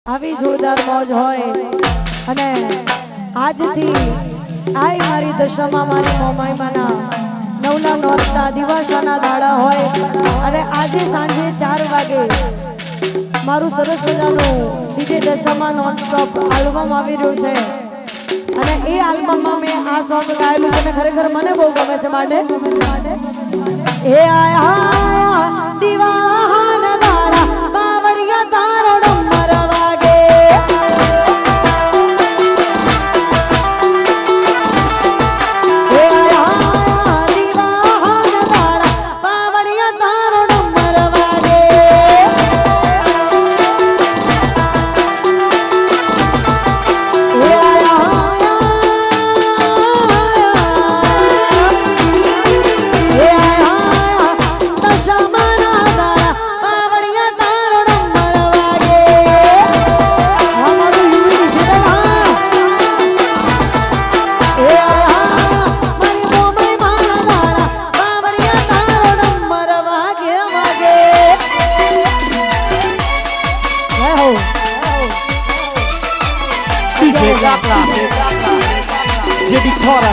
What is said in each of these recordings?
આવી જોરદાર મોજ હોય અને આજથી આય મારી દશામાં મારી મોમાઈમાના નવલા નોરતા દિવાસાના દાડા હોય અને આજે સાંજે 4 વાગે મારું સરસ મજાનું ડીજે દશામાં નોનસ્ટોપ આલ્બમ આવી રહ્યું છે અને એ આલ્બમમાં મેં આ સોંગ ગાયેલું છે અને ખરેખર મને બહુ ગમે છે માટે એ આયા દિવાના દાડા બાવળિયા તારો ડમર વાગે એ આયા દિવાના દાડા બાવળિયા તારો ડમર વાગે એ Jadi Kora.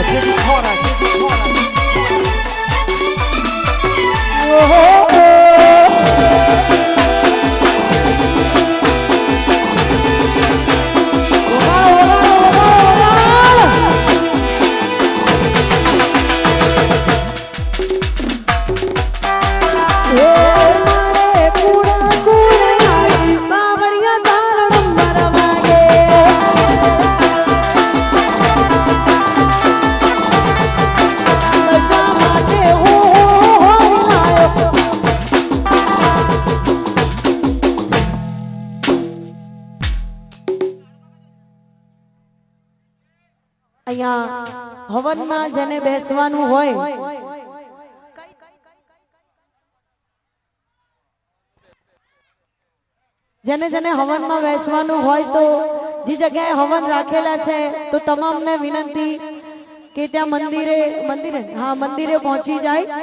અહીંયા હવનમાં જેને બેસવાનું હોય જેને હવનમાં બેસવાનું હોય તો જે જગ્યાએ હવન રાખેલા છે તો તમામને વિનંતી કે ત્યાં મંદિરે પહોંચી જાય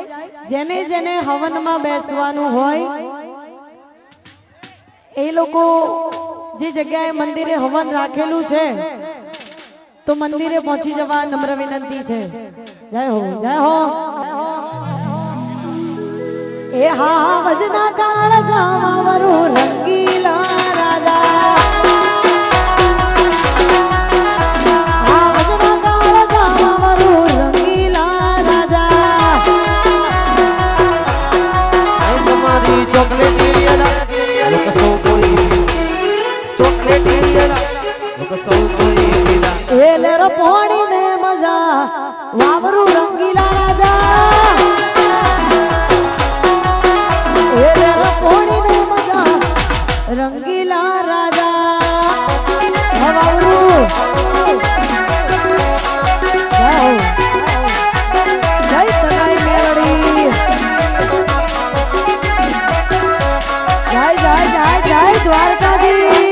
જેને હવનમાં બેસવાનું હોય એ લોકો જે જગ્યાએ મંદિરે હવન રાખેલું છે તો મંદિરે પહોંચી જવા નમ્ર વિનંતી છે જય હો એ હા વજના કાળ જામવરું રંગીલા રાજા હા વજના કાળ જામવરું રંગીલા રાજા આઈ તમારી ચોકલેટ લોકો સૌ કોઈ ચોકલેટ લોકો સૌ કોઈ એ લેરો પોણી ને મજા વાવરું રંગીલા રાજા એ લેરો પોણી ને મજા રંગીલા રાજા વાવરું જય સગાઈ મેરડી જય દ્વારકાધીશ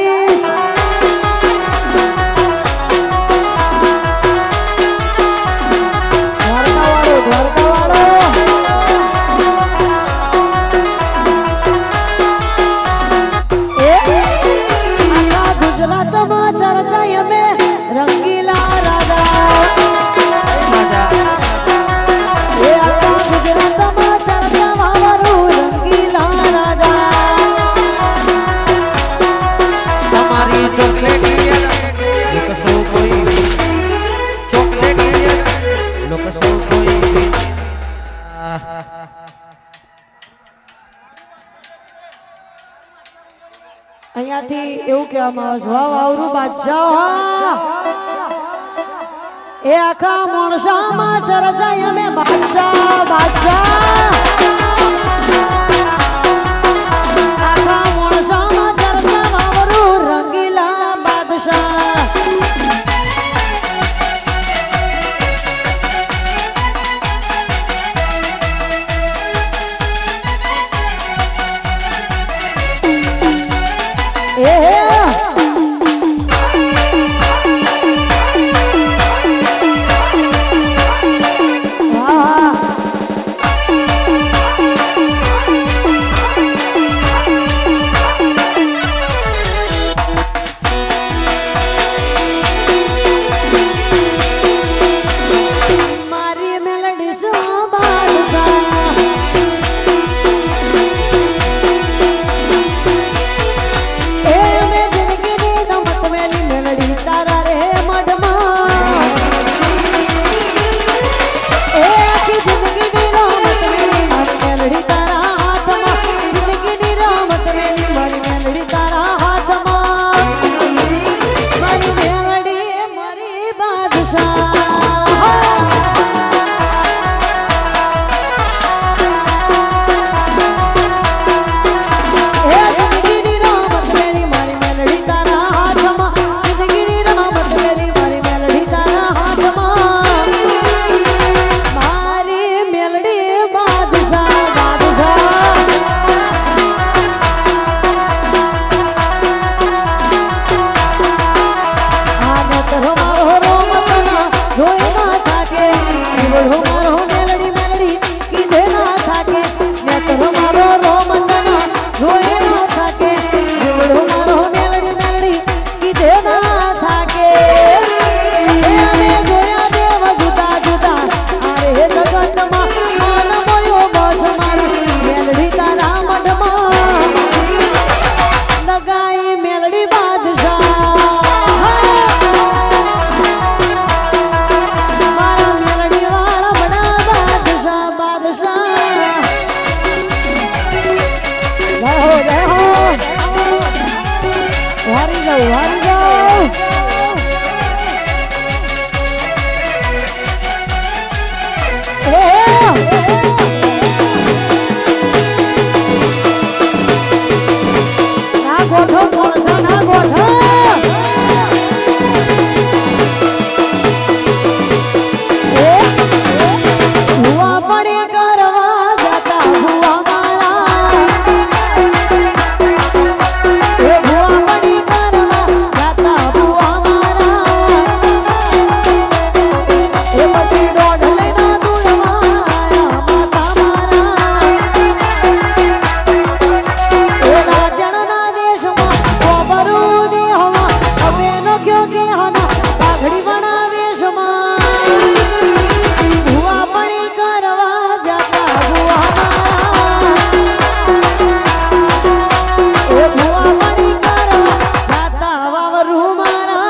અહીંયાથી એવું કહેવામાં આવે છે વાવ આવરું બાદશાહ એ આખા મોણસામાં સરસાઈ અમે બાદશાહ આખા મોણસામાં સરસા વાવરું રંગીલા બાદશાહ જાઓ હારી જાઓ ના ગોઠો મોણસા ના ગોઠો ભુવા પડે કરવા જતા ભુવા મારા એ ભુવા પડે કરવા જતા ભુવા મારા એ પછી દોઢ લઈને દુડવાયા માતા મારા એ રાજણના દેશમાં ખબરું દેહમાં હવે નો ક્યો કે હના પાઘડી વણા વેશમાં ભુવા પડી કરવા જતા ભુવા મારા એ ભુવા પડી કરવા જતા વાવરુ મારા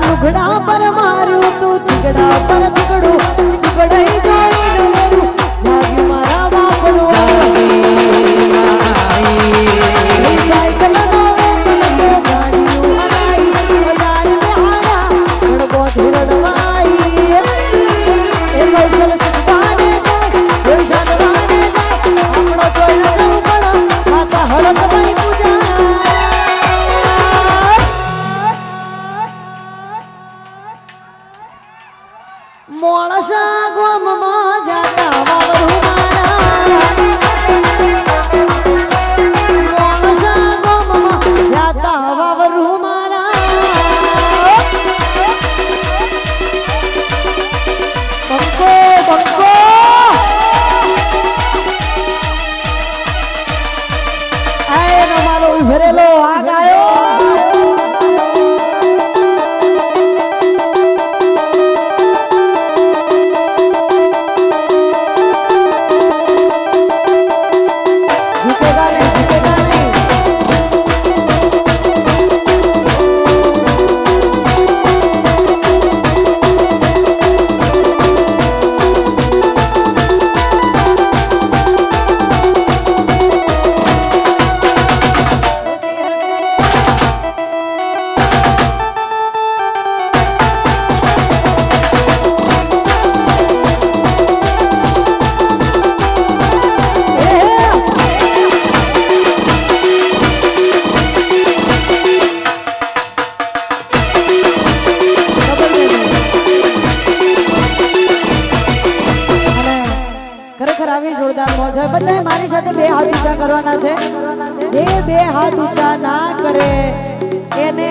લુગડા પર માર્યું તું તીગડા પર તીગડું તીગડાઈ જોઈને મેરું લાગ્યું મારા બાપનું સાયકલ નો વેતન ગાડીઓ હલાઈ બજાર બહારા ગણગો ધૂળડવાઈ એ કૌશલ સુધાને જાય એ શાનવાને જાય આપણો જોઈને જવું પડો માતા હળક ભાઈ પૂજા મોણસા ગોમમાં જાતા વાવરુ મારા મોણસા ગોમમાં જાતા વાવરુ મારા બંકો બંકો આય મારો ઉભરેલો આ ગાયો ખરેખર આવી જોરદાર મોજ હોય બધાએ મારી સાથે બે હાથ ઊંચા કરવાના છે જે બે હાથ ઊંચા ના કરે એને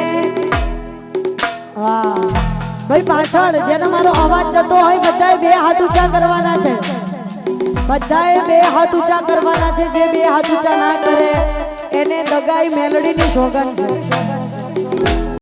વાહ ભાઈ પાછળ જેને મારો અવાજ જતો હોય બધાએ બે હાથ ઊંચા કરવાના છે બધાએ બે હાથ ઊંચા કરવાના છે જે બે હાથ ઊંચા ના કરે એને દગાઈ મેલડીની સોગંદ છે